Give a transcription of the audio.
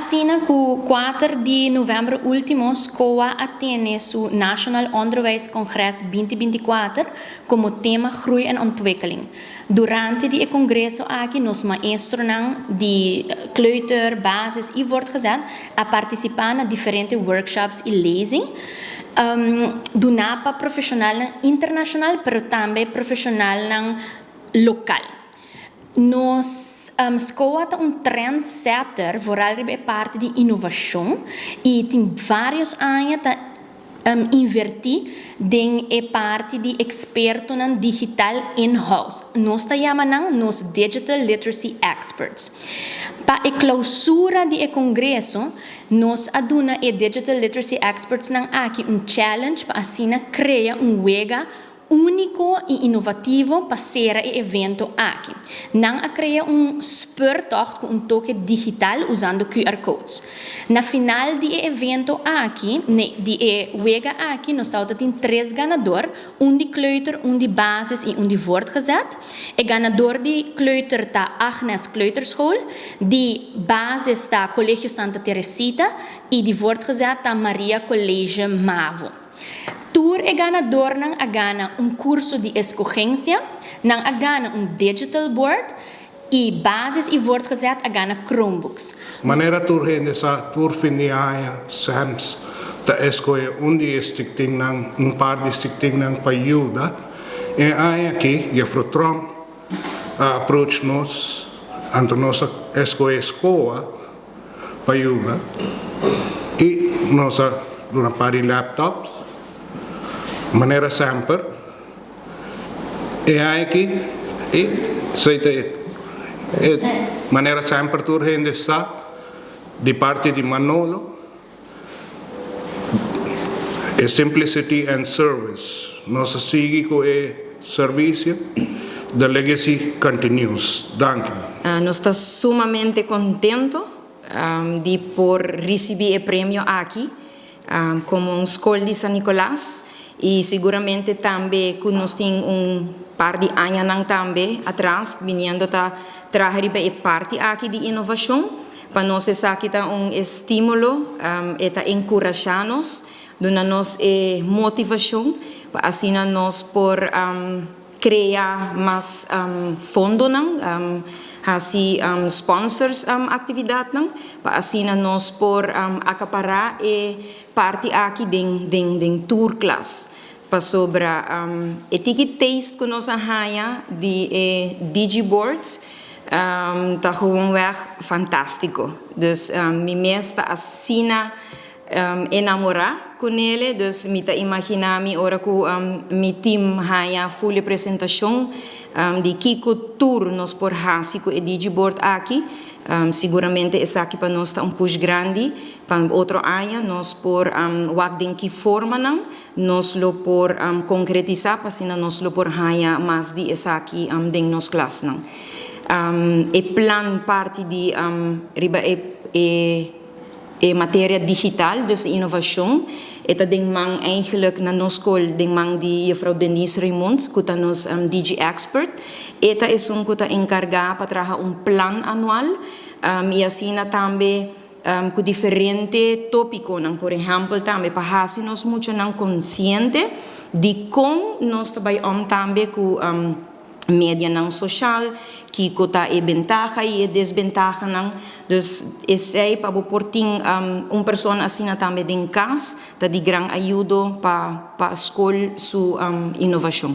Asina ku 4 de novembro último, SCOA atende su National Onderwijscongres 2024 como tema groei en ontwikkeling. Durante die congresso aqui, nos maestros de kleuter, basis e voortgezet a participar na diferentes workshops e lezing. Do napa profissional internacional, pero também profissional local. Nós SCOA é trendsetter, vooral é parte de inovação e tem vários anos invertir em parte de experto na digital in-house. Nós chamamos nos digital literacy experts. Para a clausura do congresso, nós aduna e digital literacy experts aqui challenge para assim criar wega único e inovativo para ser o evento aqui. Não a criar speurtocht com toque digital usando QR codes. Na final do evento aqui, de wega aqui, nós temos 3 ganadores, de kleuter, de basis e de voortgezet. O ganador de kleuter está Agnes Kleuterschool, de basis está Colégio Santa Teresita e de voortgezet está Maria Colégio Mavo. Tour é ganador não agana curso de escorrência, não agana digital board e bases e voortgezet agana Chromebooks. Maneira tour nessa tour finia SAMS da escola stichting nang par de stichting nang payuda e aqui e fro Trump approach nos ante nossa escola payuda e nossa dona pari laptops maneira sempre e aqui e seite maneira sempre tour sta di parte di Manolo e simplicity and service nossa sigue com e serviço the legacy continues. Danke. Nós estamos sumamente contentos de por receber o prêmio aqui como escola de San Nicolás. E seguramente também que nós temos par de anos também atrás, vindo a trazer a parte aqui de inovação, para nós aqui tá estímulo e encorajar-nos, dando-nos motivação, para assim nós por criar mais fundos, assim sponsors atividade, para assim nós por acaparar parte aqui den tour class para sobre etiquetas que nós arranha de digiboards tá gewoon weg fantástico. Dus mi mesta assina enamorar com ele, dus mi ta imaginar mi ora ku mi team haya full apresentação de Kiko tour nos por hasi com e digiboard aqui. Seguramente esse aqui para nós está push grande para outro ano nós por wagden que forma nós lo por concretizar para assim nós lo por haya mais de esse aqui den nos classe e plan parte de riba e matéria digital dus inovação eta den man eigenlijk na nos school den man die juffrouw Denise Raymond kuta nos DG expert eta é kuta encargar para trabalhar plan anual e assim também com diferente tópico por exemplo também para assim nós muito consciente de como nós trabalhamos também com média social que cota é ventaja e desventaja dus esse para porting pessoa assim também em casa tá de grande ajuda para a escola sua inovação.